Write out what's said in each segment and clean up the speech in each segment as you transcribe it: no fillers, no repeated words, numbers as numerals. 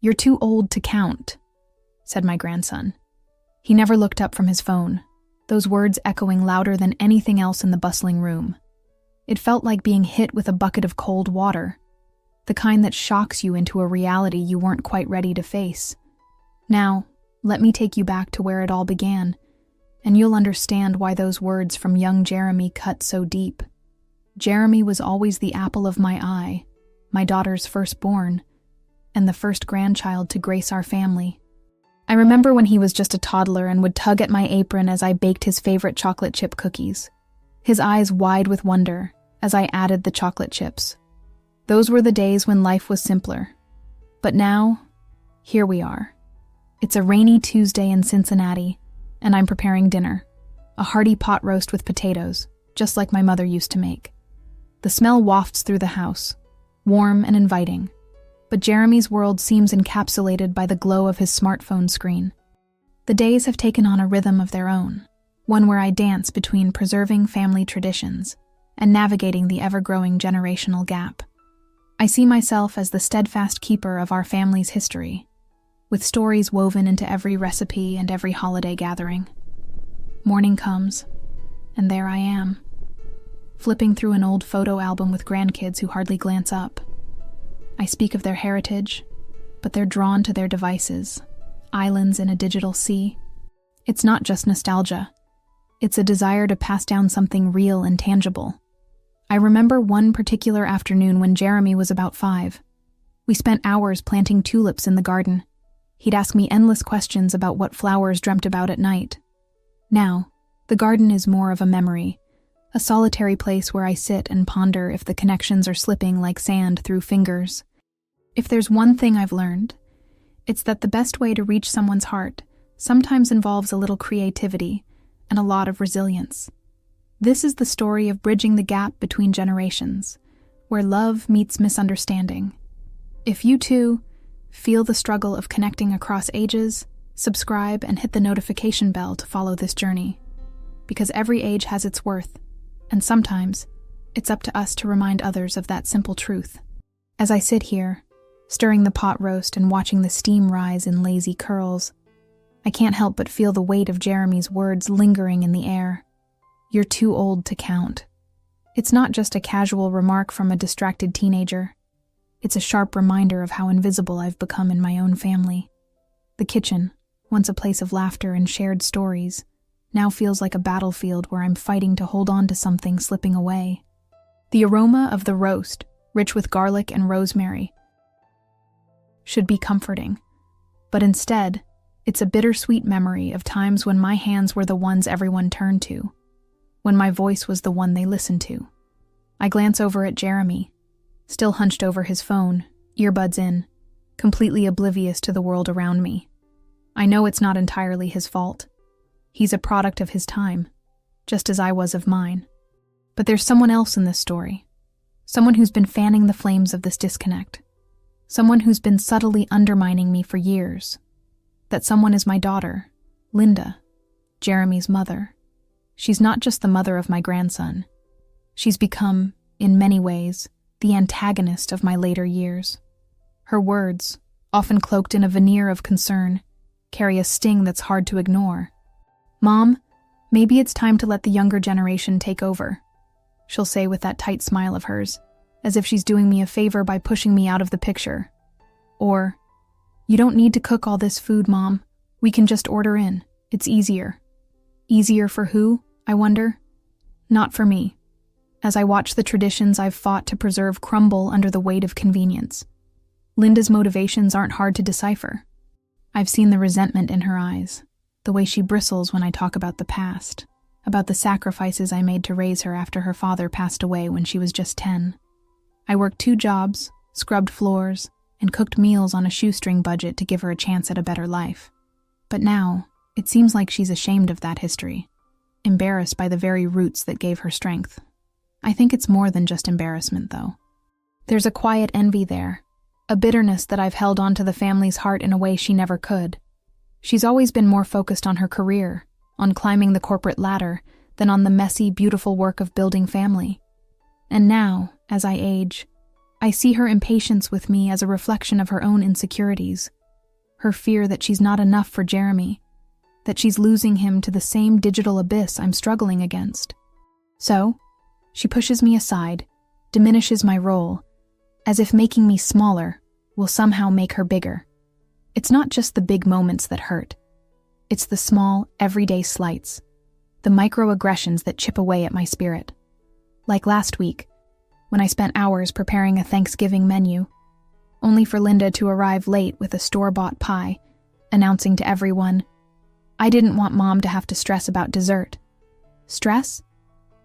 "You're too old to count," said my grandson. He never looked up from his phone, those words echoing louder than anything else in the bustling room. It felt like being hit with a bucket of cold water, the kind that shocks you into a reality you weren't quite ready to face. Now, let me take you back to where it all began, and you'll understand why those words from young Jeremy cut so deep. Jeremy was always the apple of my eye, my daughter's firstborn, and the first grandchild to grace our family. I remember when he was just a toddler and would tug at my apron as I baked his favorite chocolate chip cookies, his eyes wide with wonder as I added the chocolate chips. Those were the days when life was simpler. But now, here we are. It's a rainy Tuesday in Cincinnati, and I'm preparing dinner, a hearty pot roast with potatoes, just like my mother used to make. The smell wafts through the house, warm and inviting, but Jeremy's world seems encapsulated by the glow of his smartphone screen. The days have taken on a rhythm of their own, one where I dance between preserving family traditions and navigating the ever-growing generational gap. I see myself as the steadfast keeper of our family's history, with stories woven into every recipe and every holiday gathering. Morning comes, and there I am, flipping through an old photo album with grandkids who hardly glance up. I speak of their heritage, but they're drawn to their devices, islands in a digital sea. It's not just nostalgia. It's a desire to pass down something real and tangible. I remember one particular afternoon when Jeremy was about 5. We spent hours planting tulips in the garden. He'd ask me endless questions about what flowers dreamt about at night. Now, the garden is more of a memory, a solitary place where I sit and ponder if the connections are slipping like sand through fingers. If there's one thing I've learned, it's that the best way to reach someone's heart sometimes involves a little creativity and a lot of resilience. This is the story of bridging the gap between generations, where love meets misunderstanding. If you too feel the struggle of connecting across ages, subscribe and hit the notification bell to follow this journey, because every age has its worth, and sometimes it's up to us to remind others of that simple truth. As I sit here, stirring the pot roast and watching the steam rise in lazy curls, I can't help but feel the weight of Jeremy's words lingering in the air. "You're too old to count." It's not just a casual remark from a distracted teenager. It's a sharp reminder of how invisible I've become in my own family. The kitchen, once a place of laughter and shared stories, now feels like a battlefield where I'm fighting to hold on to something slipping away. The aroma of the roast, rich with garlic and rosemary, should be comforting, but instead, it's a bittersweet memory of times when my hands were the ones everyone turned to, when my voice was the one they listened to. I glance over at Jeremy, still hunched over his phone, earbuds in, completely oblivious to the world around me. I know it's not entirely his fault. He's a product of his time, just as I was of mine. But there's someone else in this story, someone who's been fanning the flames of this disconnect, someone who's been subtly undermining me for years. That someone is my daughter, Linda, Jeremy's mother. She's not just the mother of my grandson. She's become, in many ways, the antagonist of my later years. Her words, often cloaked in a veneer of concern, carry a sting that's hard to ignore. "Mom, maybe it's time to let the younger generation take over," she'll say with that tight smile of hers, as if she's doing me a favor by pushing me out of the picture. Or, "You don't need to cook all this food, Mom. We can just order in. It's easier." Easier for who, I wonder? Not for me, as I watch the traditions I've fought to preserve crumble under the weight of convenience. Linda's motivations aren't hard to decipher. I've seen the resentment in her eyes, the way she bristles when I talk about the past, about the sacrifices I made to raise her after her father passed away when she was just 10. I worked 2 jobs, scrubbed floors, and cooked meals on a shoestring budget to give her a chance at a better life. But now, it seems like she's ashamed of that history, embarrassed by the very roots that gave her strength. I think it's more than just embarrassment, though. There's a quiet envy there, a bitterness that I've held onto the family's heart in a way she never could. She's always been more focused on her career, on climbing the corporate ladder, than on the messy, beautiful work of building family. And now, as I age, I see her impatience with me as a reflection of her own insecurities, her fear that she's not enough for Jeremy, that she's losing him to the same digital abyss I'm struggling against. So, she pushes me aside, diminishes my role, as if making me smaller will somehow make her bigger. It's not just the big moments that hurt. It's the small, everyday slights, the microaggressions that chip away at my spirit. Like last week, when I spent hours preparing a Thanksgiving menu, only for Linda to arrive late with a store-bought pie, announcing to everyone, I didn't want Mom to have to stress about dessert. Stress?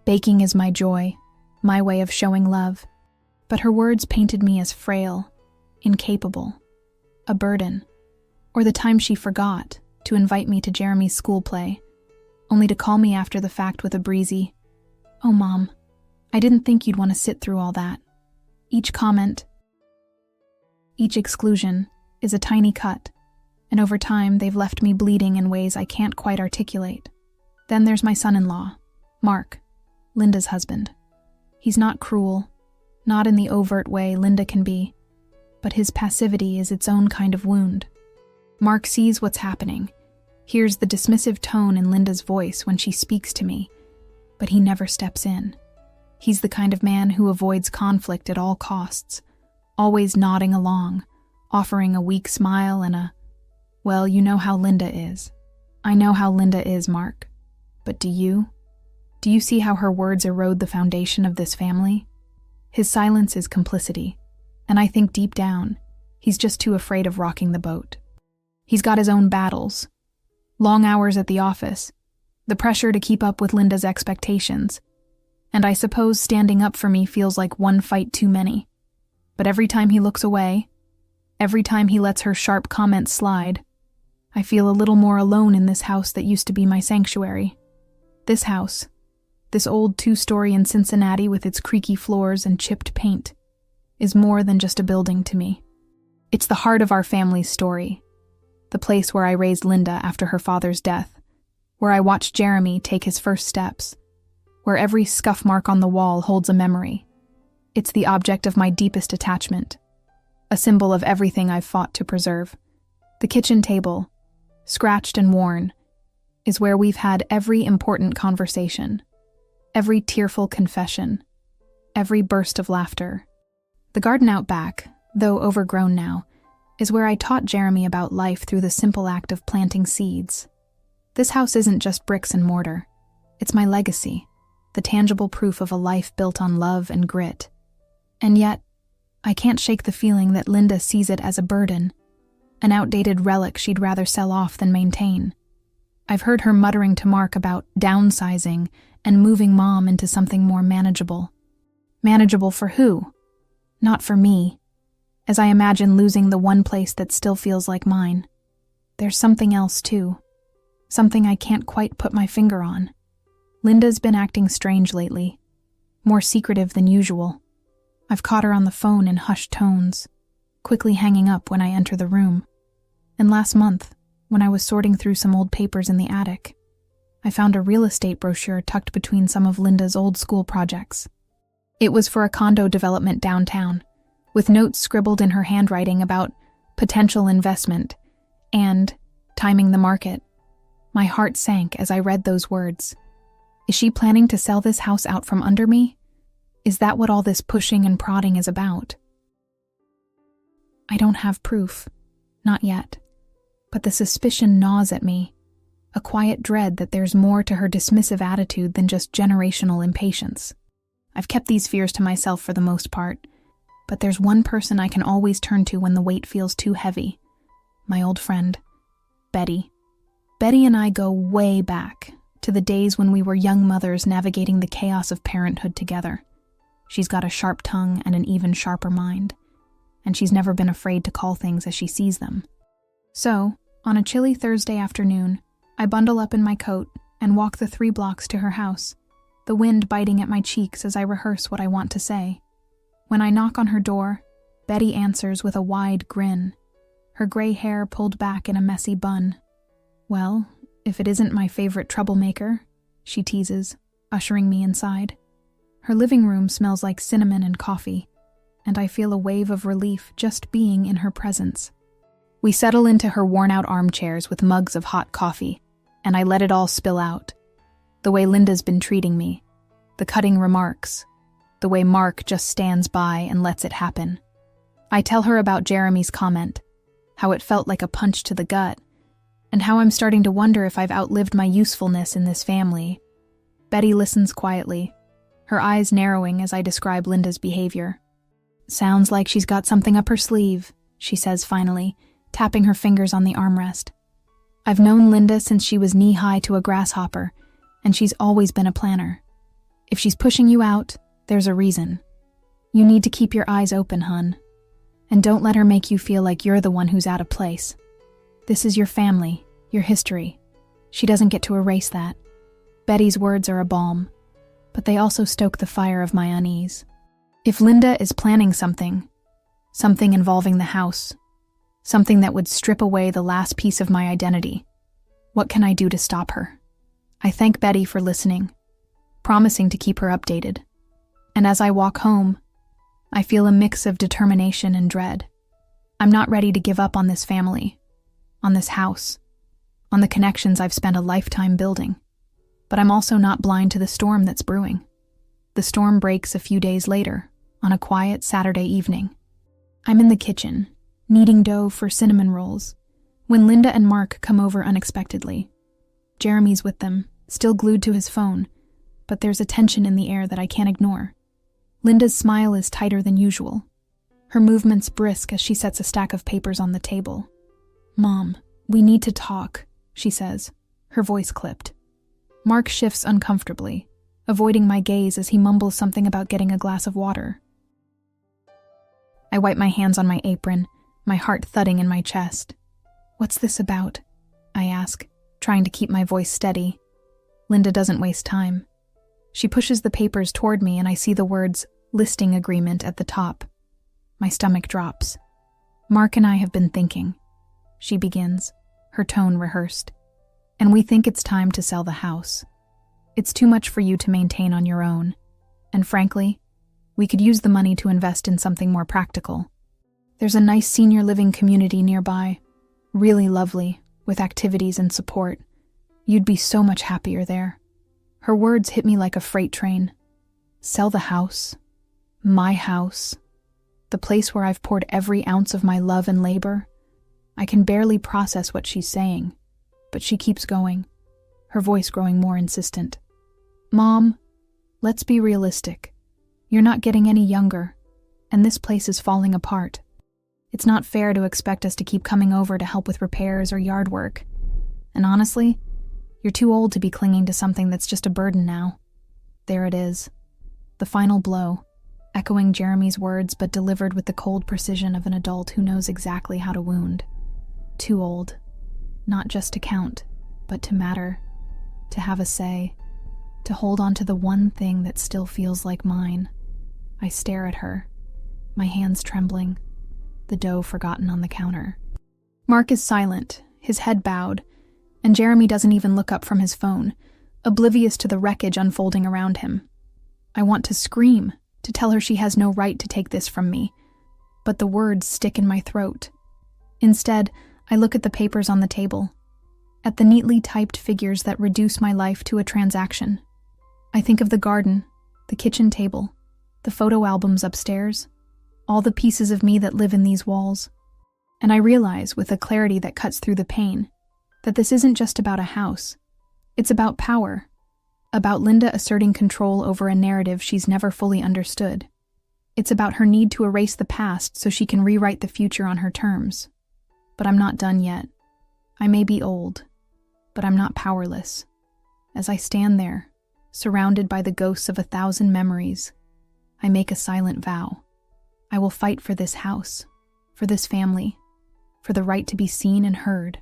Baking is my joy, my way of showing love. But her words painted me as frail, incapable, a burden. Or the time she forgot to invite me to Jeremy's school play, only to call me after the fact with a breezy, "Oh, Mom, I didn't think you'd want to sit through all that." Each comment, each exclusion, is a tiny cut, and over time they've left me bleeding in ways I can't quite articulate. Then there's my son-in-law, Mark, Linda's husband. He's not cruel, not in the overt way Linda can be, but his passivity is its own kind of wound. Mark sees what's happening, hears the dismissive tone in Linda's voice when she speaks to me, but he never steps in. He's the kind of man who avoids conflict at all costs, always nodding along, offering a weak smile and a, "Well, you know how Linda is." I know how Linda is, Mark. But do you? Do you see how her words erode the foundation of this family? His silence is complicity, and I think deep down, he's just too afraid of rocking the boat. He's got his own battles. Long hours at the office, the pressure to keep up with Linda's expectations, and I suppose standing up for me feels like one fight too many. But every time he looks away, every time he lets her sharp comments slide, I feel a little more alone in this house that used to be my sanctuary. This house, this old 2-story in Cincinnati with its creaky floors and chipped paint, is more than just a building to me. It's the heart of our family's story, the place where I raised Linda after her father's death, where I watched Jeremy take his first steps, where every scuff mark on the wall holds a memory. It's the object of my deepest attachment, a symbol of everything I've fought to preserve. The kitchen table, scratched and worn, is where we've had every important conversation, every tearful confession, every burst of laughter. The garden out back, though overgrown now, is where I taught Jeremy about life through the simple act of planting seeds. This house isn't just bricks and mortar. It's my legacy, the tangible proof of a life built on love and grit. And yet, I can't shake the feeling that Linda sees it as a burden, an outdated relic she'd rather sell off than maintain. I've heard her muttering to Mark about downsizing and moving Mom into something more manageable. Manageable for who? Not for me, as I imagine losing the one place that still feels like mine. There's something else, too. Something I can't quite put my finger on. Linda's been acting strange lately, more secretive than usual. I've caught her on the phone in hushed tones, quickly hanging up when I enter the room. And last month, when I was sorting through some old papers in the attic, I found a real estate brochure tucked between some of Linda's old school projects. It was for a condo development downtown, with notes scribbled in her handwriting about potential investment and timing the market. My heart sank as I read those words. Is she planning to sell this house out from under me? Is that what all this pushing and prodding is about? I don't have proof. Not yet. But the suspicion gnaws at me, a quiet dread that there's more to her dismissive attitude than just generational impatience. I've kept these fears to myself for the most part, but there's one person I can always turn to when the weight feels too heavy. My old friend, Betty. Betty and I go way back, to the days when we were young mothers navigating the chaos of parenthood together. She's got a sharp tongue and an even sharper mind, and she's never been afraid to call things as she sees them. So, on a chilly Thursday afternoon, I bundle up in my coat and walk the 3 blocks to her house, the wind biting at my cheeks as I rehearse what I want to say. When I knock on her door, Betty answers with a wide grin, her gray hair pulled back in a messy bun. "Well, if it isn't my favorite troublemaker," she teases, ushering me inside. Her living room smells like cinnamon and coffee, and I feel a wave of relief just being in her presence. We settle into her worn-out armchairs with mugs of hot coffee, and I let it all spill out. The way Linda's been treating me, the cutting remarks, the way Mark just stands by and lets it happen. I tell her about Jeremy's comment, how it felt like a punch to the gut, and how I'm starting to wonder if I've outlived my usefulness in this family. Betty listens quietly, her eyes narrowing as I describe Linda's behavior. "Sounds like she's got something up her sleeve," she says finally, tapping her fingers on the armrest. "I've known Linda since she was knee-high to a grasshopper, and she's always been a planner. If she's pushing you out, there's a reason. You need to keep your eyes open, hun. And don't let her make you feel like you're the one who's out of place. This is your family, your history. She doesn't get to erase that." Betty's words are a balm, but they also stoke the fire of my unease. If Linda is planning something involving the house, something that would strip away the last piece of my identity, what can I do to stop her? I thank Betty for listening, promising to keep her updated. And as I walk home, I feel a mix of determination and dread. I'm not ready to give up on this family, on this house, on the connections I've spent a lifetime building. But I'm also not blind to the storm that's brewing. The storm breaks a few days later, on a quiet Saturday evening. I'm in the kitchen, kneading dough for cinnamon rolls, when Linda and Mark come over unexpectedly. Jeremy's with them, still glued to his phone, but there's a tension in the air that I can't ignore. Linda's smile is tighter than usual, her movements brisk as she sets a stack of papers on the table. "Mom, we need to talk," she says, her voice clipped. Mark shifts uncomfortably, avoiding my gaze as he mumbles something about getting a glass of water. I wipe my hands on my apron, my heart thudding in my chest. "What's this about?" I ask, trying to keep my voice steady. Linda doesn't waste time. She pushes the papers toward me and I see the words "listing agreement" at the top. My stomach drops. "Mark and I have been thinking," she begins, her tone rehearsed. "And we think it's time to sell the house. It's too much for you to maintain on your own. And frankly, we could use the money to invest in something more practical. There's a nice senior living community nearby, really lovely, with activities and support. You'd be so much happier there." Her words hit me like a freight train. Sell the house. My house. The place where I've poured every ounce of my love and labor. I can barely process what she's saying, but she keeps going, her voice growing more insistent. "Mom, let's be realistic. You're not getting any younger, and this place is falling apart. It's not fair to expect us to keep coming over to help with repairs or yard work. And honestly, you're too old to be clinging to something that's just a burden now." There it is, the final blow, echoing Jeremy's words but delivered with the cold precision of an adult who knows exactly how to wound. Too old, not just to count, but to matter, to have a say, to hold on to the one thing that still feels like mine. I stare at her, my hands trembling, the dough forgotten on the counter. Mark is silent, his head bowed, and Jeremy doesn't even look up from his phone, oblivious to the wreckage unfolding around him. I want to scream, to tell her she has no right to take this from me, but the words stick in my throat. Instead, I look at the papers on the table, at the neatly typed figures that reduce my life to a transaction. I think of the garden, the kitchen table, the photo albums upstairs, all the pieces of me that live in these walls. And I realize, with a clarity that cuts through the pain, that this isn't just about a house. It's about power, about Linda asserting control over a narrative she's never fully understood. It's about her need to erase the past so she can rewrite the future on her terms. But I'm not done yet. I may be old, but I'm not powerless. As I stand there, surrounded by the ghosts of 1,000 memories, I make a silent vow. I will fight for this house, for this family, for the right to be seen and heard.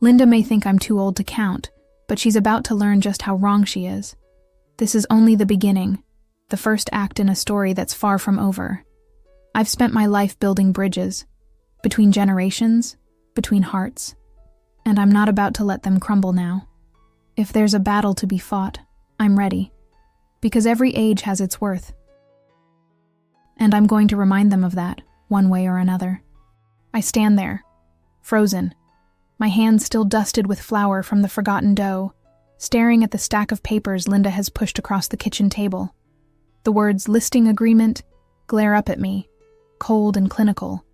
Linda may think I'm too old to count, but she's about to learn just how wrong she is. This is only the beginning, the first act in a story that's far from over. I've spent my life building bridges, between generations, between hearts, and I'm not about to let them crumble now. If there's a battle to be fought, I'm ready, because every age has its worth. And I'm going to remind them of that, one way or another. I stand there, frozen, my hands still dusted with flour from the forgotten dough, staring at the stack of papers Linda has pushed across the kitchen table. The words listing agreement glare up at me, cold and clinical,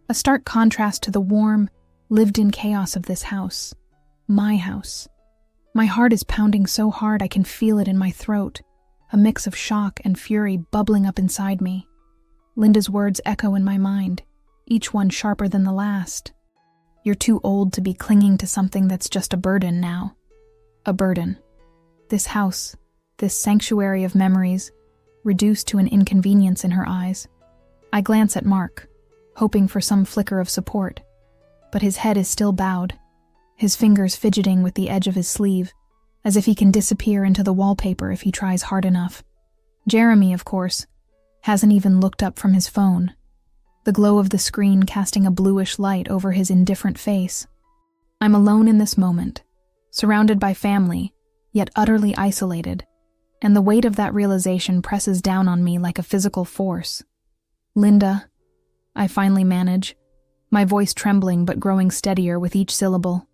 a stark contrast to the warm, lived-in chaos of this house, my house. My heart is pounding so hard I can feel it in my throat, a mix of shock and fury bubbling up inside me. Linda's words echo in my mind, each one sharper than the last. You're too old to be clinging to something that's just a burden now. A burden. This house, this sanctuary of memories, reduced to an inconvenience in her eyes. I glance at Mark, hoping for some flicker of support, but his head is still bowed, his fingers fidgeting with the edge of his sleeve, as if he can disappear into the wallpaper if he tries hard enough. Jeremy, of course, hasn't even looked up from his phone, the glow of the screen casting a bluish light over his indifferent face. I'm alone in this moment, surrounded by family, yet utterly isolated, and the weight of that realization presses down on me like a physical force. Linda, I finally manage, my voice trembling but growing steadier with each syllable.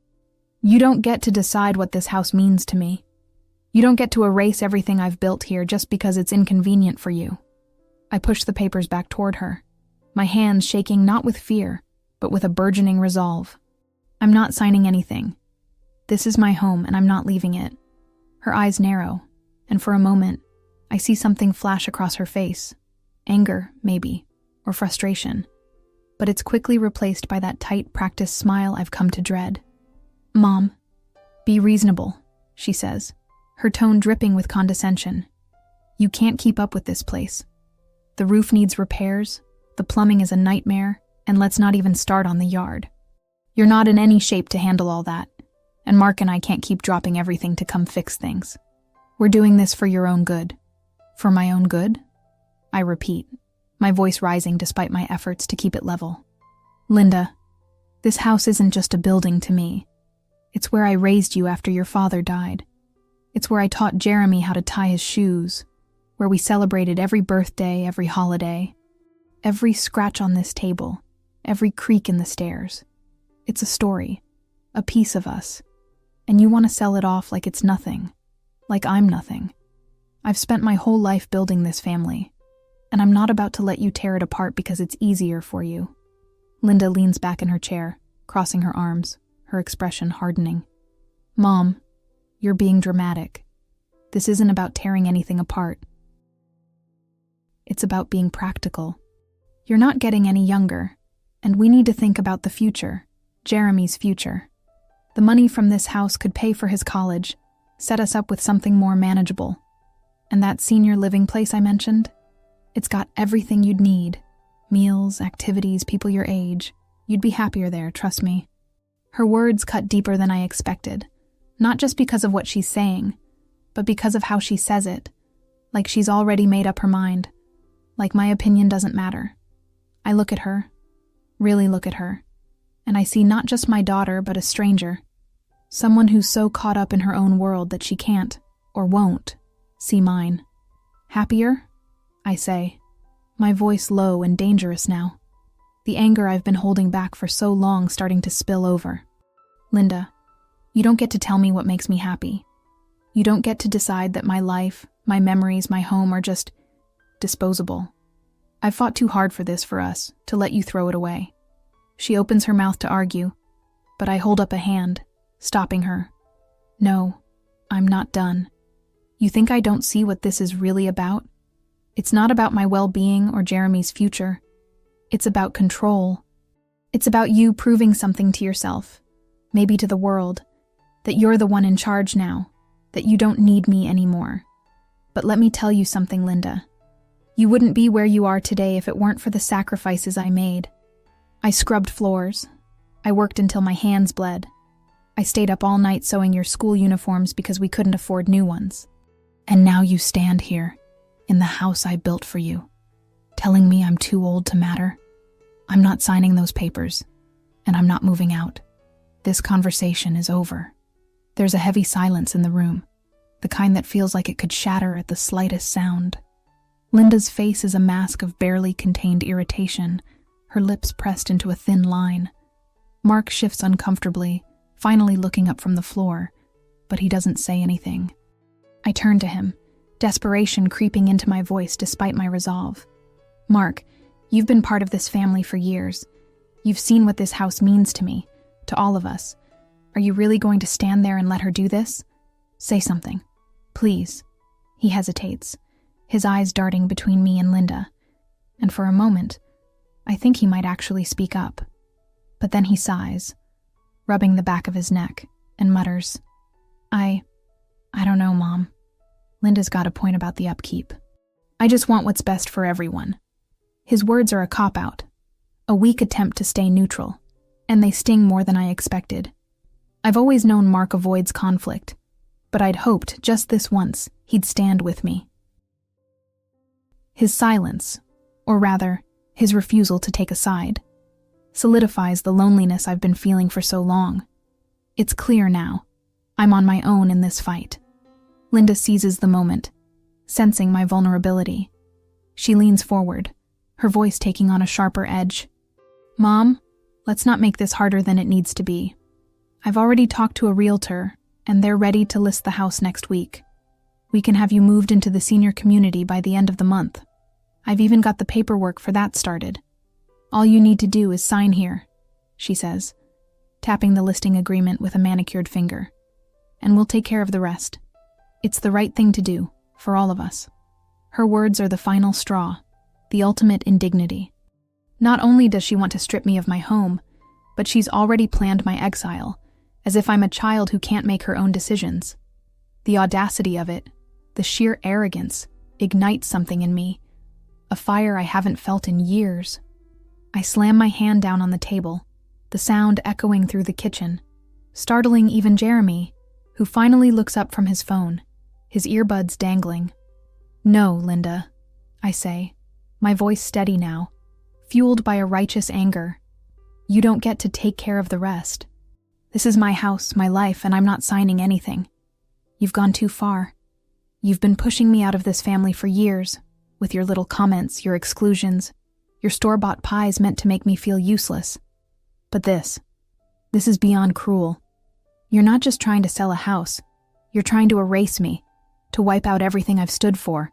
You don't get to decide what this house means to me. You don't get to erase everything I've built here just because it's inconvenient for you. I push the papers back toward her, my hands shaking not with fear, but with a burgeoning resolve. I'm not signing anything. This is my home and I'm not leaving it. Her eyes narrow, and for a moment, I see something flash across her face. Anger, maybe, or frustration. But it's quickly replaced by that tight, practiced smile I've come to dread. Mom, be reasonable, she says, her tone dripping with condescension. You can't keep up with this place. The roof needs repairs, the plumbing is a nightmare, and let's not even start on the yard. You're not in any shape to handle all that, and Mark and I can't keep dropping everything to come fix things. We're doing this for your own good. For my own good? I repeat, my voice rising despite my efforts to keep it level. Linda, this house isn't just a building to me. It's where I raised you after your father died. It's where I taught Jeremy how to tie his shoes, where we celebrated every birthday, every holiday, every scratch on this table, every creak in the stairs. It's a story, a piece of us, and you want to sell it off like it's nothing, like I'm nothing. I've spent my whole life building this family, and I'm not about to let you tear it apart because it's easier for you. Linda leans back in her chair, crossing her arms, her expression hardening. Mom, you're being dramatic. This isn't about tearing anything apart. It's about being practical. You're not getting any younger, and we need to think about the future, Jeremy's future. The money from this house could pay for his college, set us up with something more manageable. And that senior living place I mentioned? It's got everything you'd need. Meals, activities, people your age. You'd be happier there, trust me. Her words cut deeper than I expected, not just because of what she's saying, but because of how she says it, like she's already made up her mind, like my opinion doesn't matter. I look at her, really look at her, and I see not just my daughter, but a stranger, someone who's so caught up in her own world that she can't, or won't, see mine. Happier? I say, my voice low and dangerous now, the anger I've been holding back for so long starting to spill over. Linda, you don't get to tell me what makes me happy. You don't get to decide that my life, my memories, my home are just disposable. I've fought too hard for this for us, to let you throw it away. She opens her mouth to argue, but I hold up a hand, stopping her. No, I'm not done. You think I don't see what this is really about? It's not about my well-being or Jeremy's future. It's about control. It's about you proving something to yourself, maybe to the world, that you're the one in charge now, that you don't need me anymore. But let me tell you something, Linda. You wouldn't be where you are today if it weren't for the sacrifices I made. I scrubbed floors. I worked until my hands bled. I stayed up all night sewing your school uniforms because we couldn't afford new ones. And now you stand here, in the house I built for you, telling me I'm too old to matter. I'm not signing those papers, and I'm not moving out. This conversation is over. There's a heavy silence in the room, the kind that feels like it could shatter at the slightest sound. Linda's face is a mask of barely contained irritation, her lips pressed into a thin line. Mark shifts uncomfortably, finally looking up from the floor, but he doesn't say anything. I turn to him, desperation creeping into my voice despite my resolve. Mark, you've been part of this family for years. You've seen what this house means to me, to all of us. Are you really going to stand there and let her do this? Say something. Please. He hesitates, his eyes darting between me and Linda. And for a moment, I think he might actually speak up. But then he sighs, rubbing the back of his neck, and mutters, I don't know, Mom. Linda's got a point about the upkeep. I just want what's best for everyone. His words are a cop-out, a weak attempt to stay neutral, and they sting more than I expected. I've always known Mark avoids conflict, but I'd hoped just this once he'd stand with me. His silence, or rather, his refusal to take a side, solidifies the loneliness I've been feeling for so long. It's clear now. I'm on my own in this fight. Linda seizes the moment, sensing my vulnerability. She leans forward, her voice taking on a sharper edge. Mom, let's not make this harder than it needs to be. I've already talked to a realtor, and they're ready to list the house next week. We can have you moved into the senior community by the end of the month. I've even got the paperwork for that started. All you need to do is sign here, she says, tapping the listing agreement with a manicured finger. And we'll take care of the rest. It's the right thing to do, for all of us. Her words are the final straw, the ultimate indignity. Not only does she want to strip me of my home, but she's already planned my exile, as if I'm a child who can't make her own decisions. The audacity of it, the sheer arrogance, ignites something in me, a fire I haven't felt in years. I slam my hand down on the table, the sound echoing through the kitchen, startling even Jeremy, who finally looks up from his phone, his earbuds dangling. No, Linda, I say, my voice steady now, fueled by a righteous anger. You don't get to take care of the rest. This is my house, my life, and I'm not signing anything. You've gone too far. You've been pushing me out of this family for years, with your little comments, your exclusions, your store-bought pies meant to make me feel useless. But this is beyond cruel. You're not just trying to sell a house. You're trying to erase me, to wipe out everything I've stood for.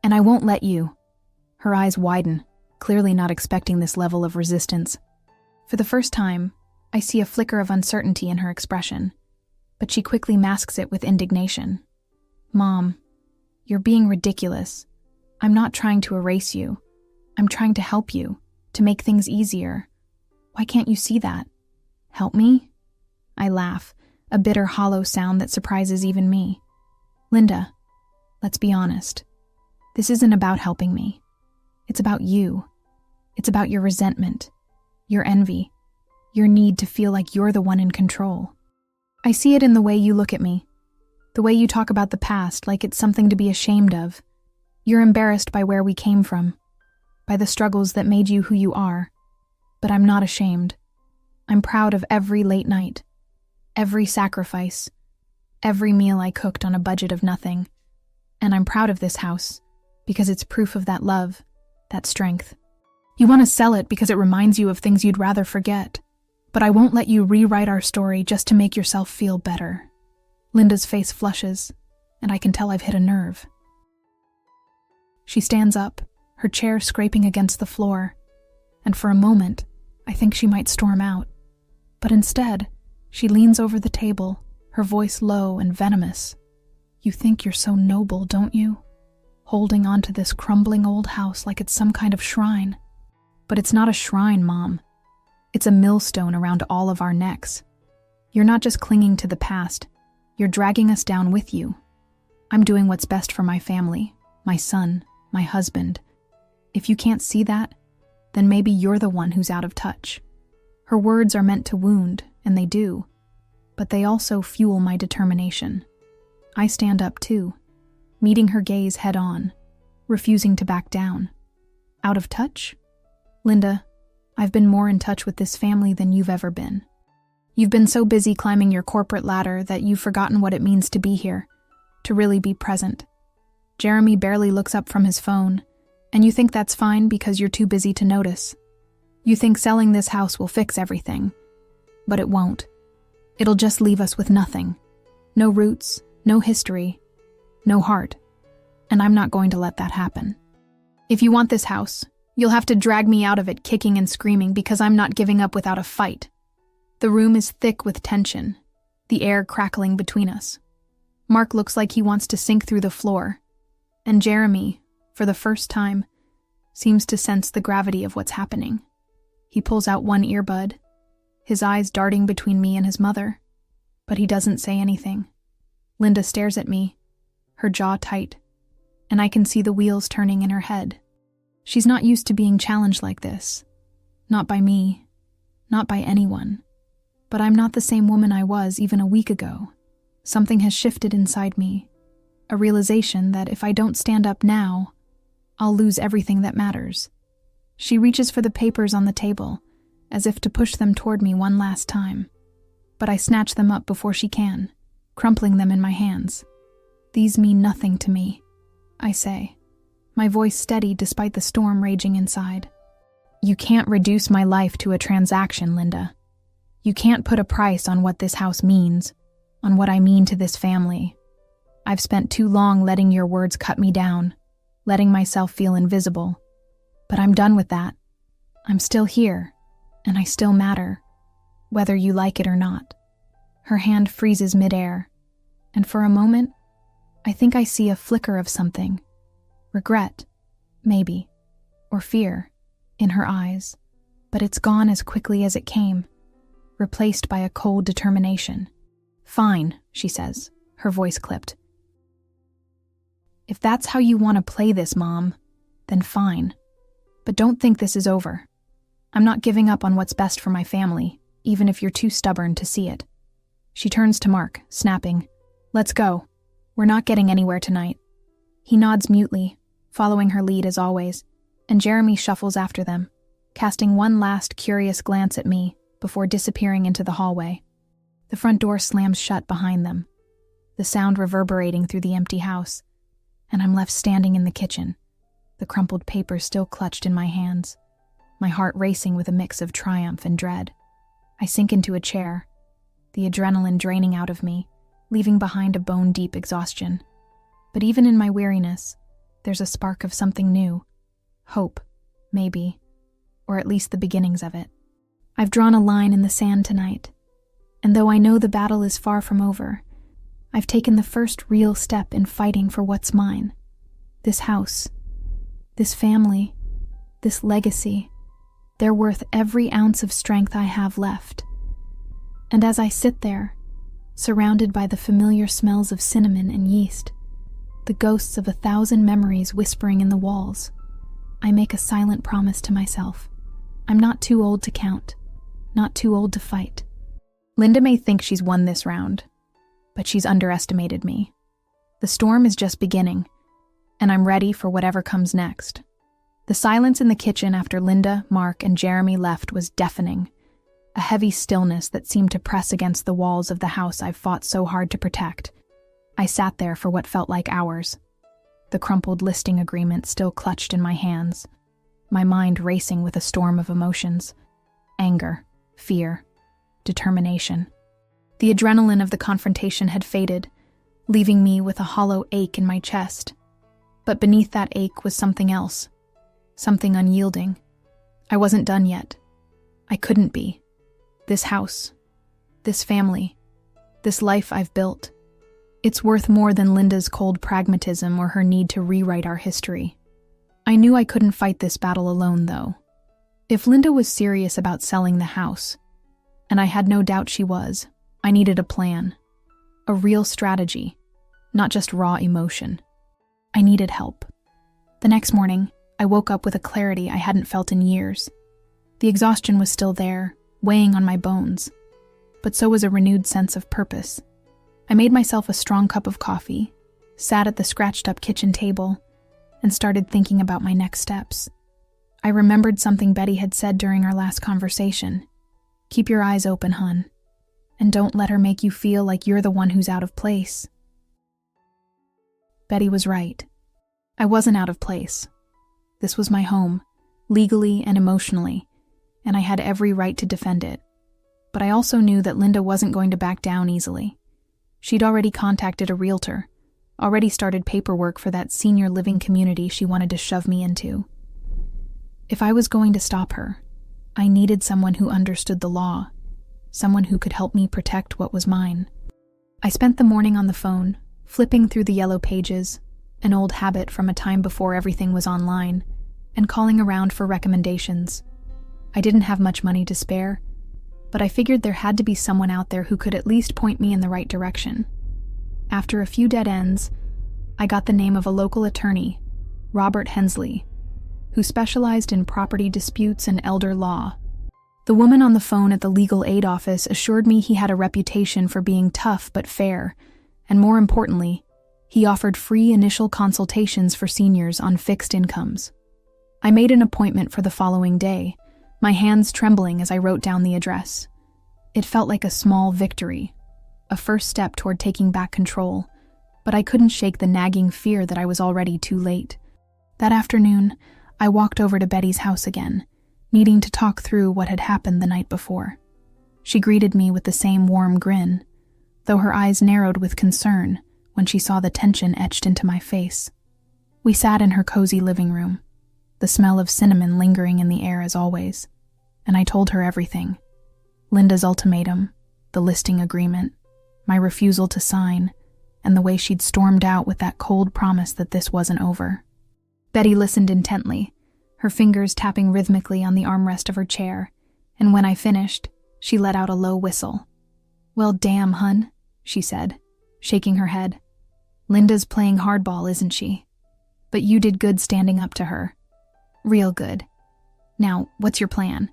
And I won't let you. Her eyes widen, clearly not expecting this level of resistance. For the first time, I see a flicker of uncertainty in her expression, but she quickly masks it with indignation. Mom, you're being ridiculous. I'm not trying to erase you. I'm trying to help you, to make things easier. Why can't you see that? Help me? I laugh, a bitter, hollow sound that surprises even me. Linda, let's be honest. This isn't about helping me. It's about you. It's about your resentment, your envy, your need to feel like you're the one in control. I see it in the way you look at me, the way you talk about the past like it's something to be ashamed of. You're embarrassed by where we came from, by the struggles that made you who you are. But I'm not ashamed. I'm proud of every late night, every sacrifice, every meal I cooked on a budget of nothing. And I'm proud of this house, because it's proof of that love, that strength. You want to sell it because it reminds you of things you'd rather forget, but I won't let you rewrite our story just to make yourself feel better. Linda's face flushes, and I can tell I've hit a nerve. She stands up, her chair scraping against the floor, and for a moment, I think she might storm out. But instead, she leans over the table, her voice low and venomous. You think you're so noble, don't you? Holding on to this crumbling old house like it's some kind of shrine. But it's not a shrine, Mom. It's a millstone around all of our necks. You're not just clinging to the past, you're dragging us down with you. I'm doing what's best for my family, my son, my husband. If you can't see that, then maybe you're the one who's out of touch. Her words are meant to wound, and they do, but they also fuel my determination. I stand up too, meeting her gaze head on, refusing to back down. Out of touch? Linda, I've been more in touch with this family than you've ever been. You've been so busy climbing your corporate ladder that you've forgotten what it means to be here, to really be present. Jeremy barely looks up from his phone, And you think that's fine because you're too busy to notice. You think selling this house will fix everything. But it won't. It'll just leave us with nothing. No roots, no history, no heart. And I'm not going to let that happen. If you want this house, you'll have to drag me out of it kicking and screaming because I'm not giving up without a fight. The room is thick with tension, the air crackling between us. Mark looks like he wants to sink through the floor, and Jeremy, for the first time, seems to sense the gravity of what's happening. He pulls out one earbud, his eyes darting between me and his mother, but he doesn't say anything. Linda stares at me, her jaw tight, and I can see the wheels turning in her head. She's not used to being challenged like this. Not by me, not by anyone. But I'm not the same woman I was even a week ago. Something has shifted inside me, a realization that if I don't stand up now, I'll lose everything that matters. She reaches for the papers on the table, as if to push them toward me one last time. But I snatch them up before she can, crumpling them in my hands. These mean nothing to me, I say, my voice steady despite the storm raging inside. You can't reduce my life to a transaction, Linda. You can't put a price on what this house means, on what I mean to this family. I've spent too long letting your words cut me down, letting myself feel invisible. But I'm done with that. I'm still here, and I still matter, whether you like it or not. Her hand freezes midair, and for a moment, I think I see a flicker of something. Regret, maybe, or fear, in her eyes. But it's gone as quickly as it came, replaced by a cold determination. Fine, she says, her voice clipped. If that's how you want to play this, Mom, then fine. But don't think this is over. I'm not giving up on what's best for my family, even if you're too stubborn to see it. She turns to Mark, snapping, Let's go. We're not getting anywhere tonight. He nods mutely, following her lead as always, and Jeremy shuffles after them, casting one last curious glance at me before disappearing into the hallway. The front door slams shut behind them, the sound reverberating through the empty house, and I'm left standing in the kitchen, the crumpled paper still clutched in my hands, my heart racing with a mix of triumph and dread. I sink into a chair, the adrenaline draining out of me, leaving behind a bone-deep exhaustion. But even in my weariness, there's a spark of something new. Hope, maybe, or at least the beginnings of it. I've drawn a line in the sand tonight, and though I know the battle is far from over, I've taken the first real step in fighting for what's mine. This house, this family, this legacy, they're worth every ounce of strength I have left. And as I sit there, surrounded by the familiar smells of cinnamon and yeast, the ghosts of 1,000 memories whispering in the walls, I make a silent promise to myself. I'm not too old to count, not too old to fight. Linda may think she's won this round, but she's underestimated me. The storm is just beginning, and I'm ready for whatever comes next. The silence in the kitchen after Linda, Mark, and Jeremy left was deafening, a heavy stillness that seemed to press against the walls of the house I've fought so hard to protect. I sat there for what felt like hours, the crumpled listing agreement still clutched in my hands, my mind racing with a storm of emotions: anger, fear, determination. The adrenaline of the confrontation had faded, leaving me with a hollow ache in my chest. But beneath that ache was something else, something unyielding. I wasn't done yet. I couldn't be. This house, this family, this life I've built, it's worth more than Linda's cold pragmatism or her need to rewrite our history. I knew I couldn't fight this battle alone, though. If Linda was serious about selling the house, and I had no doubt she was, I needed a plan, a real strategy, not just raw emotion. I needed help. The next morning, I woke up with a clarity I hadn't felt in years. The exhaustion was still there, weighing on my bones, but so was a renewed sense of purpose. I made myself a strong cup of coffee, sat at the scratched-up kitchen table, and started thinking about my next steps. I remembered something Betty had said during our last conversation. Keep your eyes open, hun, and don't let her make you feel like you're the one who's out of place. Betty was right. I wasn't out of place. This was my home, legally and emotionally, and I had every right to defend it. But I also knew that Linda wasn't going to back down easily. She'd already contacted a realtor, already started paperwork for that senior living community she wanted to shove me into. If I was going to stop her, I needed someone who understood the law, someone who could help me protect what was mine. I spent the morning on the phone, flipping through the yellow pages, an old habit from a time before everything was online, and calling around for recommendations. I didn't have much money to spare, but I figured there had to be someone out there who could at least point me in the right direction. After a few dead ends, I got the name of a local attorney, Robert Hensley, who specialized in property disputes and elder law. The woman on the phone at the legal aid office assured me he had a reputation for being tough but fair, and more importantly, he offered free initial consultations for seniors on fixed incomes. I made an appointment for the following day, my hands trembling as I wrote down the address. It felt like a small victory, a first step toward taking back control, but I couldn't shake the nagging fear that I was already too late. That afternoon, I walked over to Betty's house again, needing to talk through what had happened the night before. She greeted me with the same warm grin, though her eyes narrowed with concern when she saw the tension etched into my face. We sat in her cozy living room, the smell of cinnamon lingering in the air as always, and I told her everything. Linda's ultimatum, the listing agreement, my refusal to sign, and the way she'd stormed out with that cold promise that this wasn't over. Betty listened intently, her fingers tapping rhythmically on the armrest of her chair, and when I finished, she let out a low whistle. "Well, damn, hun," she said, shaking her head. "Linda's playing hardball, isn't she? But you did good standing up to her. Real good. Now, what's your plan?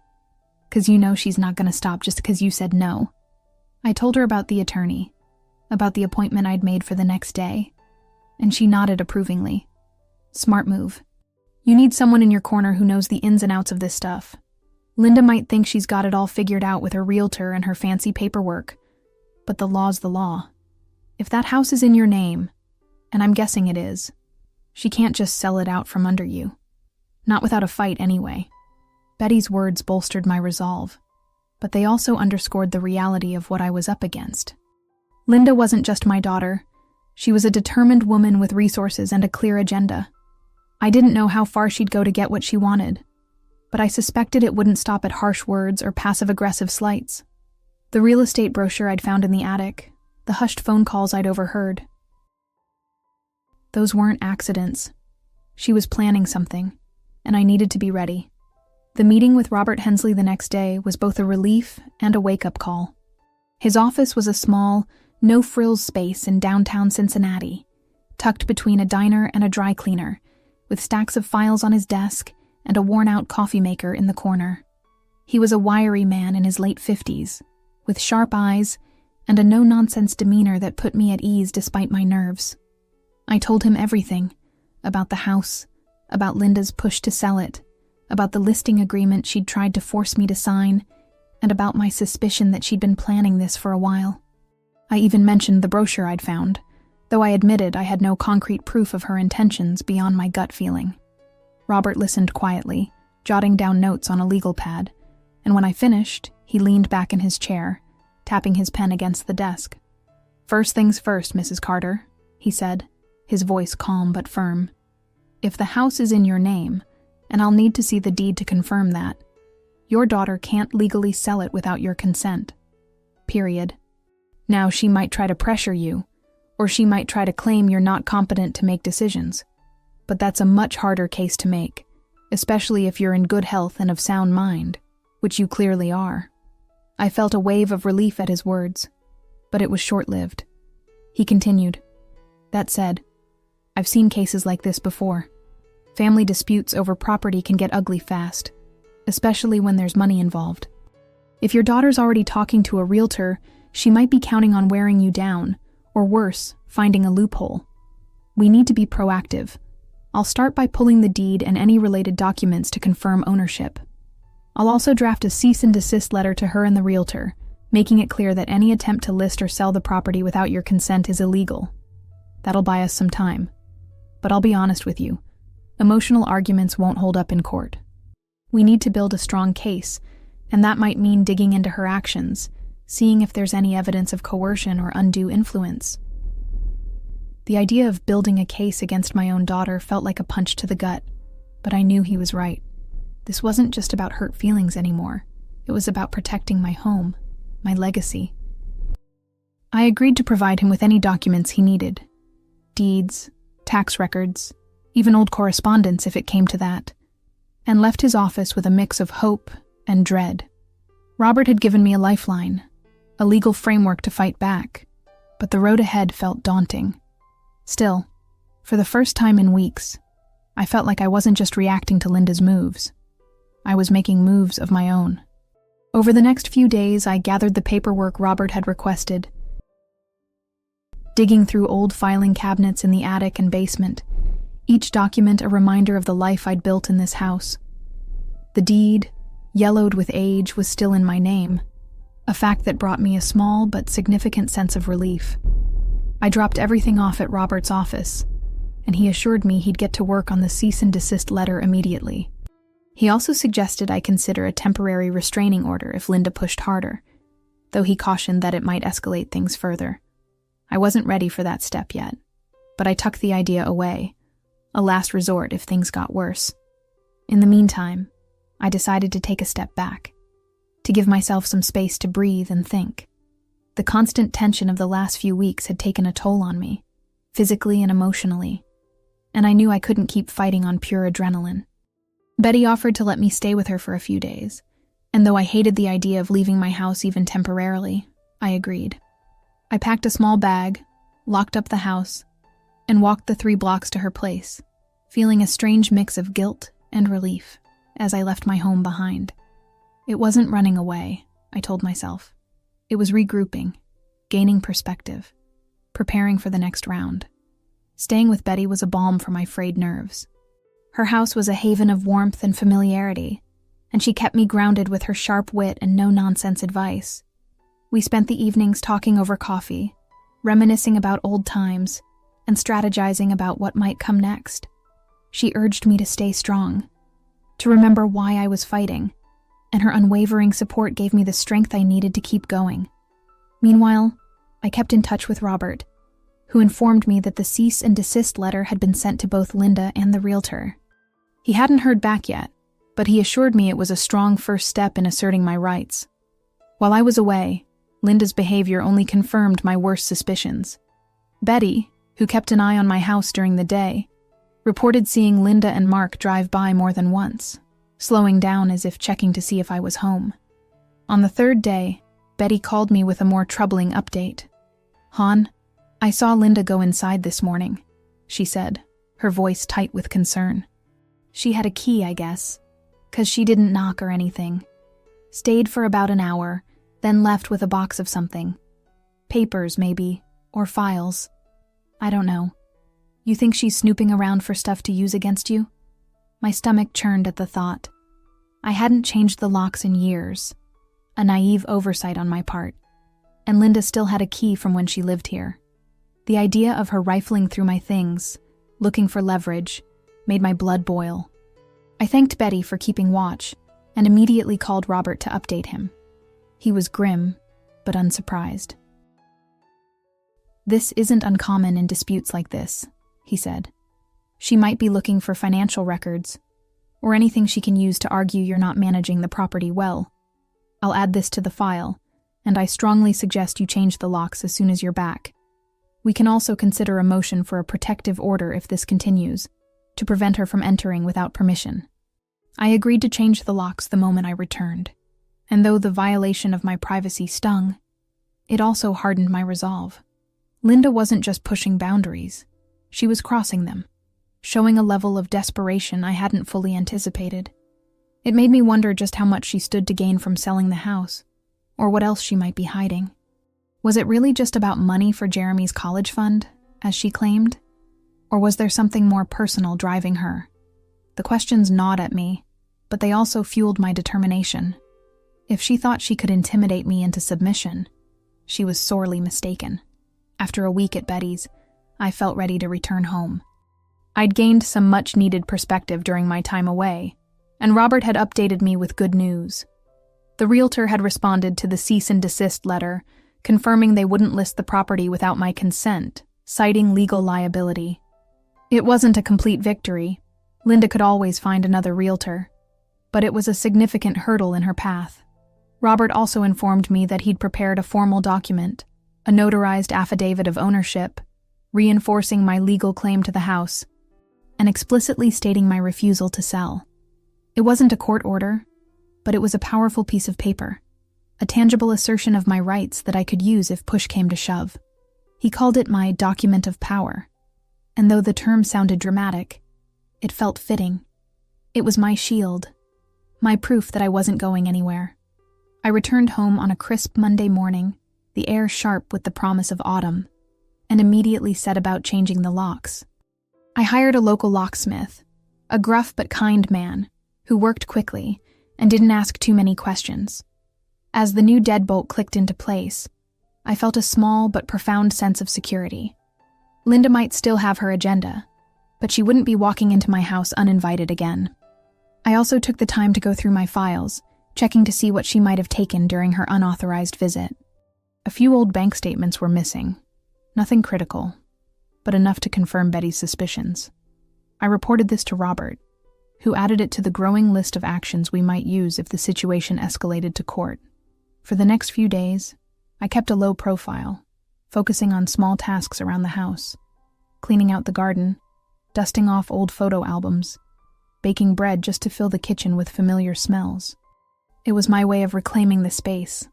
'Cause you know she's not gonna stop just 'cause you said no." I told her about the attorney, about the appointment I'd made for the next day, and she nodded approvingly. "Smart move. You need someone in your corner who knows the ins and outs of this stuff. Linda might think she's got it all figured out with her realtor and her fancy paperwork, but the law's the law. If that house is in your name, and I'm guessing it is, she can't just sell it out from under you. Not without a fight anyway." Betty's words bolstered my resolve, but they also underscored the reality of what I was up against. Linda wasn't just my daughter. She was a determined woman with resources and a clear agenda. I didn't know how far she'd go to get what she wanted, but I suspected it wouldn't stop at harsh words or passive-aggressive slights. The real estate brochure I'd found in the attic, the hushed phone calls I'd overheard. Those weren't accidents. She was planning something, and I needed to be ready. The meeting with Robert Hensley the next day was both a relief and a wake-up call. His office was a small, no-frills space in downtown Cincinnati, tucked between a diner and a dry cleaner, with stacks of files on his desk and a worn-out coffee maker in the corner. He was a wiry man in his late 50s, with sharp eyes and a no-nonsense demeanor that put me at ease despite my nerves. I told him everything, about the house, about Linda's push to sell it, about the listing agreement she'd tried to force me to sign, and about my suspicion that she'd been planning this for a while. I even mentioned the brochure I'd found, though I admitted I had no concrete proof of her intentions beyond my gut feeling. Robert listened quietly, jotting down notes on a legal pad, and when I finished, he leaned back in his chair, tapping his pen against the desk. "First things first, Mrs. Carter," he said, his voice calm but firm. "If the house is in your name, and I'll need to see the deed to confirm that, your daughter can't legally sell it without your consent. Period. Now, she might try to pressure you, or she might try to claim you're not competent to make decisions, but that's a much harder case to make, especially if you're in good health and of sound mind, which you clearly are." I felt a wave of relief at his words, but it was short-lived. He continued, "That said, I've seen cases like this before. Family disputes over property can get ugly fast, especially when there's money involved. If your daughter's already talking to a realtor, she might be counting on wearing you down, or worse, finding a loophole. We need to be proactive. I'll start by pulling the deed and any related documents to confirm ownership. I'll also draft a cease and desist letter to her and the realtor, making it clear that any attempt to list or sell the property without your consent is illegal. That'll buy us some time. But I'll be honest with you, Emotional arguments won't hold up in court. We need to build a strong case, and that might mean digging into her actions, seeing if there's any evidence of coercion or undue influence. The idea of building a case against my own daughter felt like a punch to the gut, but I knew he was right. This wasn't just about hurt feelings anymore. It was about protecting my home, my legacy. I agreed to provide him with any documents he needed. Deeds, tax records, even old correspondence if it came to that, and left his office with a mix of hope and dread. Robert had given me a lifeline, a legal framework to fight back, but the road ahead felt daunting. Still, for the first time in weeks, I felt like I wasn't just reacting to Linda's moves. I was making moves of my own. Over the next few days, I gathered the paperwork Robert had requested, digging through old filing cabinets in the attic and basement, each document a reminder of the life I'd built in this house. The deed, yellowed with age, was still in my name, a fact that brought me a small but significant sense of relief. I dropped everything off at Robert's office, and he assured me he'd get to work on the cease and desist letter immediately. He also suggested I consider a temporary restraining order if Linda pushed harder, though he cautioned that it might escalate things further. I wasn't ready for that step yet, but I tucked the idea away, a last resort if things got worse. In the meantime, I decided to take a step back, to give myself some space to breathe and think. The constant tension of the last few weeks had taken a toll on me, physically and emotionally, and I knew I couldn't keep fighting on pure adrenaline. Betty offered to let me stay with her for a few days, and though I hated the idea of leaving my house even temporarily, I agreed. I packed a small bag, locked up the house, and walked the 3 blocks to her place, feeling a strange mix of guilt and relief as I left my home behind. It wasn't running away, I told myself. It was regrouping, gaining perspective, preparing for the next round. Staying with Betty was a balm for my frayed nerves. Her house was a haven of warmth and familiarity, and she kept me grounded with her sharp wit and no-nonsense advice. We spent the evenings talking over coffee, reminiscing about old times, and strategizing about what might come next. She urged me to stay strong, to remember why I was fighting, and her unwavering support gave me the strength I needed to keep going. Meanwhile, I kept in touch with Robert, who informed me that the cease and desist letter had been sent to both Linda and the realtor. He hadn't heard back yet, but he assured me it was a strong first step in asserting my rights. While I was away, Linda's behavior only confirmed my worst suspicions. Betty, who kept an eye on my house during the day, reported seeing Linda and Mark drive by more than once, slowing down as if checking to see if I was home. On the 3rd day, Betty called me with a more troubling update. "Han, I saw Linda go inside this morning," she said, her voice tight with concern. "She had a key, I guess, 'cause she didn't knock or anything. Stayed for about an hour, then left with a box of something. Papers, maybe, or files. I don't know. You think she's snooping around for stuff to use against you?" My stomach churned at the thought. I hadn't changed the locks in years, a naive oversight on my part, and Linda still had a key from when she lived here. The idea of her rifling through my things, looking for leverage, made my blood boil. I thanked Betty for keeping watch and immediately called Robert to update him. He was grim, but unsurprised. "This isn't uncommon in disputes like this," he said. "She might be looking for financial records, or anything she can use to argue you're not managing the property well. I'll add this to the file, and I strongly suggest you change the locks as soon as you're back. We can also consider a motion for a protective order if this continues, to prevent her from entering without permission." I agreed to change the locks the moment I returned, and though the violation of my privacy stung, it also hardened my resolve. Linda wasn't just pushing boundaries, she was crossing them, showing a level of desperation I hadn't fully anticipated. It made me wonder just how much she stood to gain from selling the house, or what else she might be hiding. Was it really just about money for Jeremy's college fund, as she claimed? Or was there something more personal driving her? The questions gnawed at me, but they also fueled my determination. If she thought she could intimidate me into submission, she was sorely mistaken. After a week at Betty's, I felt ready to return home. I'd gained some much-needed perspective during my time away, and Robert had updated me with good news. The realtor had responded to the cease and desist letter, confirming they wouldn't list the property without my consent, citing legal liability. It wasn't a complete victory. Linda could always find another realtor, but it was a significant hurdle in her path. Robert also informed me that he'd prepared a formal document, a notarized affidavit of ownership, reinforcing my legal claim to the house, and explicitly stating my refusal to sell. It wasn't a court order, but it was a powerful piece of paper, a tangible assertion of my rights that I could use if push came to shove. He called it my document of power, and though the term sounded dramatic, it felt fitting. It was my shield, my proof that I wasn't going anywhere. I returned home on a crisp Monday morning, the air sharp with the promise of autumn, and immediately set about changing the locks. I hired a local locksmith, a gruff but kind man, who worked quickly and didn't ask too many questions. As the new deadbolt clicked into place, I felt a small but profound sense of security. Linda might still have her agenda, but she wouldn't be walking into my house uninvited again. I also took the time to go through my files, checking to see what she might have taken during her unauthorized visit. A few old bank statements were missing. Nothing critical, but enough to confirm Betty's suspicions. I reported this to Robert, who added it to the growing list of actions we might use if the situation escalated to court. For the next few days, I kept a low profile, focusing on small tasks around the house, cleaning out the garden, dusting off old photo albums, baking bread just to fill the kitchen with familiar smells. It was my way of reclaiming the space,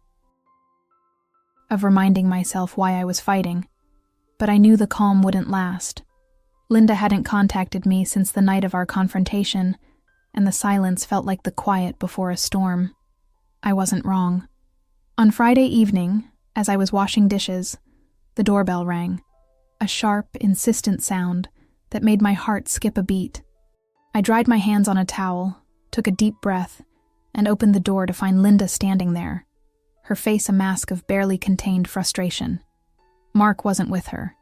of reminding myself why I was fighting, but I knew the calm wouldn't last. Linda hadn't contacted me since the night of our confrontation, and the silence felt like the quiet before a storm. I wasn't wrong. On Friday evening, as I was washing dishes, the doorbell rang, a sharp, insistent sound that made my heart skip a beat. I dried my hands on a towel, took a deep breath, and opened the door to find Linda standing there, her face a mask of barely contained frustration. Mark wasn't with her,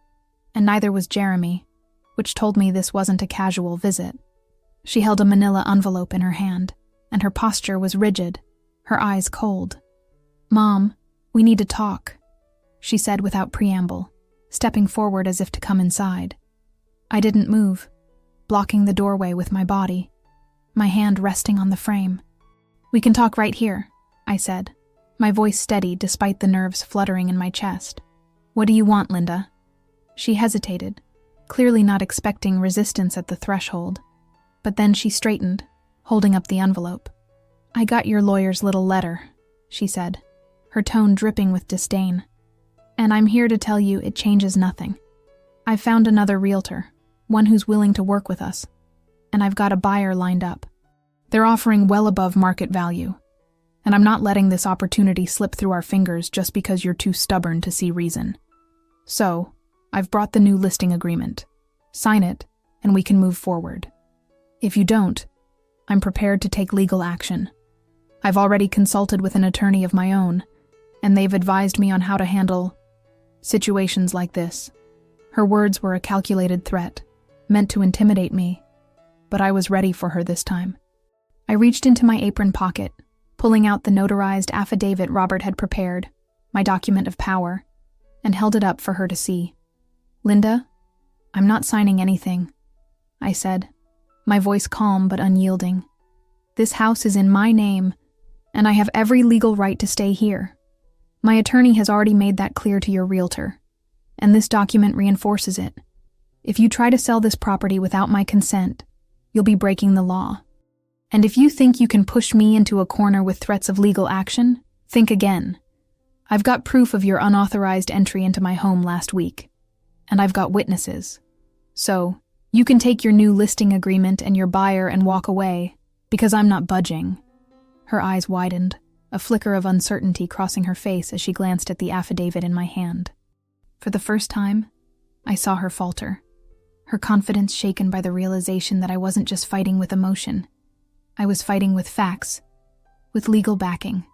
and neither was Jeremy, which told me this wasn't a casual visit. She held a manila envelope in her hand, and her posture was rigid, her eyes cold. "Mom, we need to talk," she said without preamble, stepping forward as if to come inside. I didn't move, blocking the doorway with my body, my hand resting on the frame. "We can talk right here," I said, my voice steady despite the nerves fluttering in my chest. "What do you want, Linda?" She hesitated, clearly not expecting resistance at the threshold, but then she straightened, holding up the envelope. "I got your lawyer's little letter," she said, her tone dripping with disdain. "And I'm here to tell you it changes nothing. I've found another realtor, one who's willing to work with us, and I've got a buyer lined up. They're offering well above market value, and I'm not letting this opportunity slip through our fingers just because you're too stubborn to see reason. So, I've brought the new listing agreement. Sign it, and we can move forward. If you don't, I'm prepared to take legal action. I've already consulted with an attorney of my own, and they've advised me on how to handle situations like this." Her words were a calculated threat, meant to intimidate me, but I was ready for her this time. I reached into my apron pocket, pulling out the notarized affidavit Robert had prepared, my document of power, and held it up for her to see. "Linda, I'm not signing anything," I said, my voice calm but unyielding. "This house is in my name, and I have every legal right to stay here. My attorney has already made that clear to your realtor, and this document reinforces it. If you try to sell this property without my consent, you'll be breaking the law. And if you think you can push me into a corner with threats of legal action, think again. I've got proof of your unauthorized entry into my home last week, and I've got witnesses. So, you can take your new listing agreement and your buyer and walk away, because I'm not budging." Her eyes widened, a flicker of uncertainty crossing her face as she glanced at the affidavit in my hand. For the first time, I saw her falter, her confidence shaken by the realization that I wasn't just fighting with emotion. I was fighting with facts, with legal backing.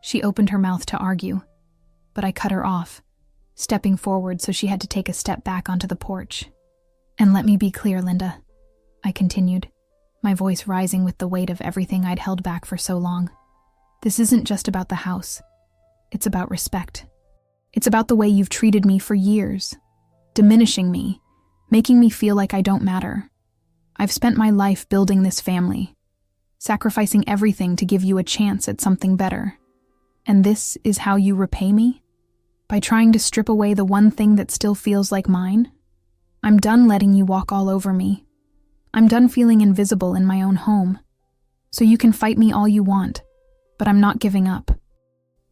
She opened her mouth to argue, but I cut her off, stepping forward so she had to take a step back onto the porch. And let me be clear, Linda, I continued, my voice rising with the weight of everything I'd held back for so long. This isn't just about the house. It's about respect. It's about the way you've treated me for years, diminishing me, making me feel like I don't matter. I've spent my life building this family, sacrificing everything to give you a chance at something better. And this is how you repay me? By trying to strip away the one thing that still feels like mine? I'm done letting you walk all over me. I'm done feeling invisible in my own home. So you can fight me all you want, but I'm not giving up.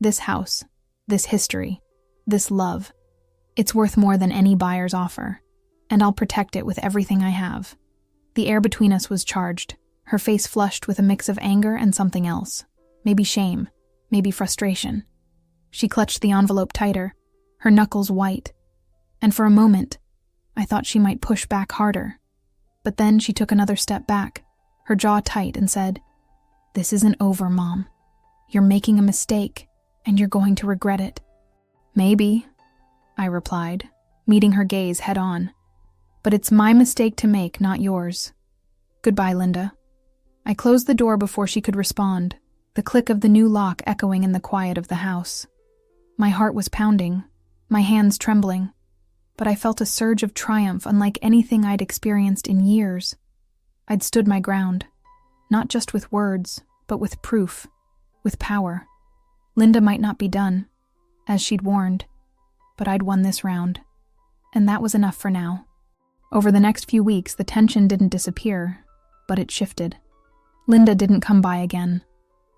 This house, this history, this love, it's worth more than any buyer's offer, and I'll protect it with everything I have. The air between us was charged, her face flushed with a mix of anger and something else. Maybe shame, maybe frustration. She clutched the envelope tighter, her knuckles white, and for a moment, I thought she might push back harder. But then she took another step back, her jaw tight, and said, "This isn't over, Mom. You're making a mistake, and you're going to regret it." "Maybe," I replied, meeting her gaze head on. "But it's my mistake to make, not yours. Goodbye, Linda." I closed the door before she could respond, the click of the new lock echoing in the quiet of the house. My heart was pounding, my hands trembling, but I felt a surge of triumph unlike anything I'd experienced in years. I'd stood my ground, not just with words, but with proof, with power. Linda might not be done, as she'd warned, but I'd won this round, and that was enough for now. Over the next few weeks, the tension didn't disappear, but it shifted. Linda didn't come by again,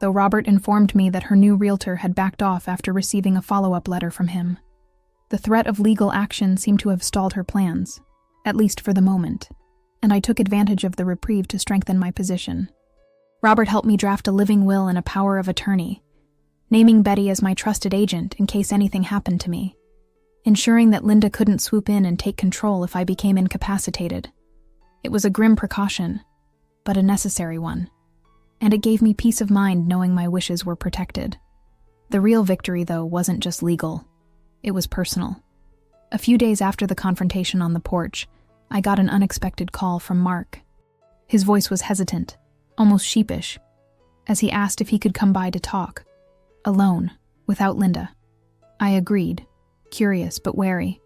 though Robert informed me that her new realtor had backed off after receiving a follow-up letter from him. The threat of legal action seemed to have stalled her plans, at least for the moment, and I took advantage of the reprieve to strengthen my position. Robert helped me draft a living will and a power of attorney, naming Betty as my trusted agent in case anything happened to me, ensuring that Linda couldn't swoop in and take control if I became incapacitated. It was a grim precaution, but a necessary one, and it gave me peace of mind knowing my wishes were protected. The real victory, though, wasn't just legal. It was personal. A few days after the confrontation on the porch, I got an unexpected call from Mark. His voice was hesitant, almost sheepish, as he asked if he could come by to talk, alone, without Linda. I agreed, curious but wary,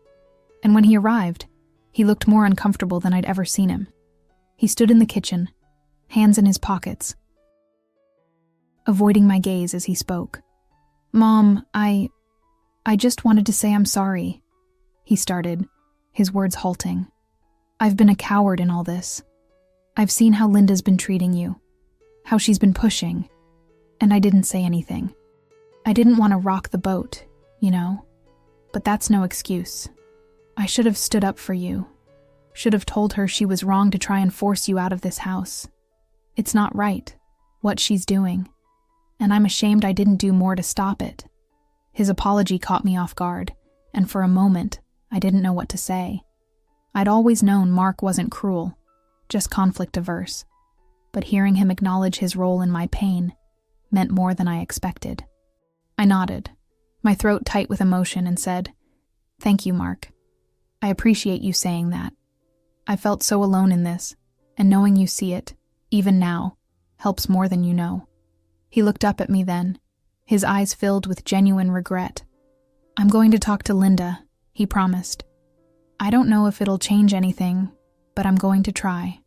and when he arrived, he looked more uncomfortable than I'd ever seen him. He stood in the kitchen, hands in his pockets, avoiding my gaze as he spoke. "Mom, I just wanted to say I'm sorry," he started, his words halting. "I've been a coward in all this. I've seen how Linda's been treating you, how she's been pushing, and I didn't say anything. I didn't want to rock the boat, you know, but that's no excuse. I should have stood up for you, should have told her she was wrong to try and force you out of this house. It's not right, what she's doing, and I'm ashamed I didn't do more to stop it." His apology caught me off guard, and for a moment, I didn't know what to say. I'd always known Mark wasn't cruel, just conflict-averse, but hearing him acknowledge his role in my pain meant more than I expected. I nodded, my throat tight with emotion, and said, "Thank you, Mark. I appreciate you saying that. I felt so alone in this, and knowing you see it, even now, helps more than you know." He looked up at me then, his eyes filled with genuine regret. "I'm going to talk to Linda," he promised. "I don't know if it'll change anything, but I'm going to try.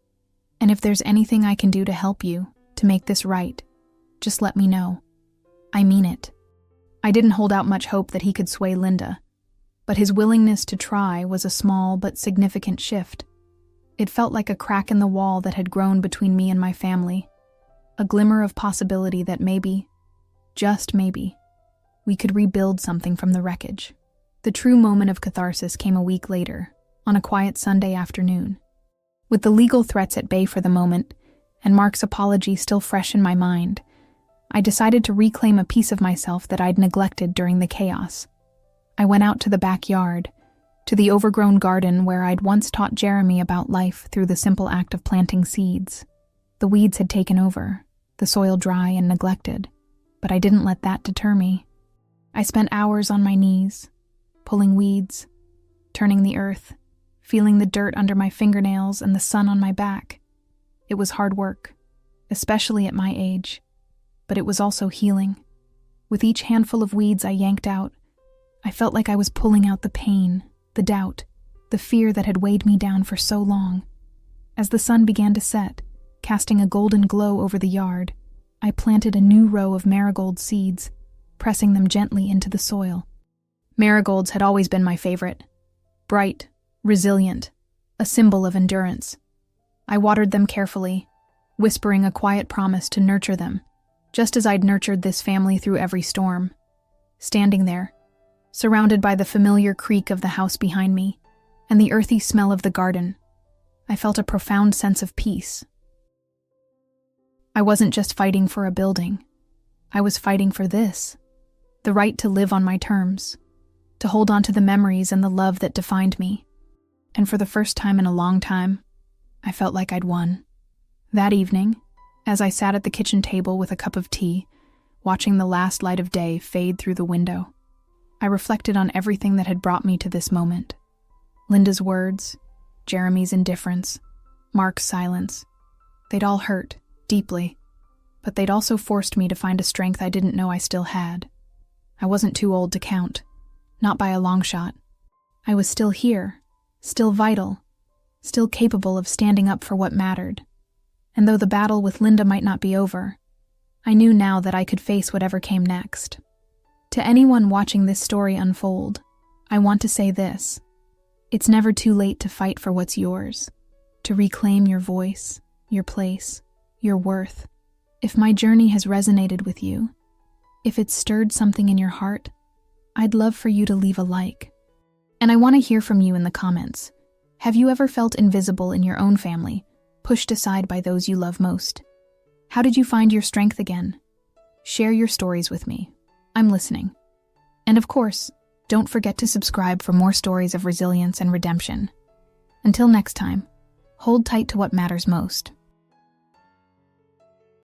And if there's anything I can do to help you, to make this right, just let me know. I mean it." I didn't hold out much hope that he could sway Linda, but his willingness to try was a small but significant shift. It felt like a crack in the wall that had grown between me and my family, a glimmer of possibility that maybe, just maybe, we could rebuild something from the wreckage. The true moment of catharsis came a week later, on a quiet Sunday afternoon. With the legal threats at bay for the moment, and Mark's apology still fresh in my mind, I decided to reclaim a piece of myself that I'd neglected during the chaos. I went out to the backyard, to the overgrown garden where I'd once taught Jeremy about life through the simple act of planting seeds. The weeds had taken over, the soil dry and neglected, but I didn't let that deter me. I spent hours on my knees, pulling weeds, turning the earth, feeling the dirt under my fingernails and the sun on my back. It was hard work, especially at my age, but it was also healing. With each handful of weeds I yanked out, I felt like I was pulling out the pain, the doubt, the fear that had weighed me down for so long. As the sun began to set, casting a golden glow over the yard, I planted a new row of marigold seeds, pressing them gently into the soil. Marigolds had always been my favorite. Bright, resilient, a symbol of endurance. I watered them carefully, whispering a quiet promise to nurture them, just as I'd nurtured this family through every storm. Standing there, surrounded by the familiar creak of the house behind me and the earthy smell of the garden, I felt a profound sense of peace. I wasn't just fighting for a building. I was fighting for this, the right to live on my terms, to hold on to the memories and the love that defined me. And for the first time in a long time, I felt like I'd won. That evening, as I sat at the kitchen table with a cup of tea, watching the last light of day fade through the window, I reflected on everything that had brought me to this moment. Linda's words, Jeremy's indifference, Mark's silence. They'd all hurt, deeply, but they'd also forced me to find a strength I didn't know I still had. I wasn't too old to count, not by a long shot. I was still here, still vital, still capable of standing up for what mattered. And though the battle with Linda might not be over, I knew now that I could face whatever came next. To anyone watching this story unfold, I want to say this: it's never too late to fight for what's yours, to reclaim your voice, your place, your worth. If my journey has resonated with you, if it's stirred something in your heart, I'd love for you to leave a like. And I want to hear from you in the comments. Have you ever felt invisible in your own family, pushed aside by those you love most? How did you find your strength again? Share your stories with me. I'm listening. And of course, don't forget to subscribe for more stories of resilience and redemption. Until next time, hold tight to what matters most.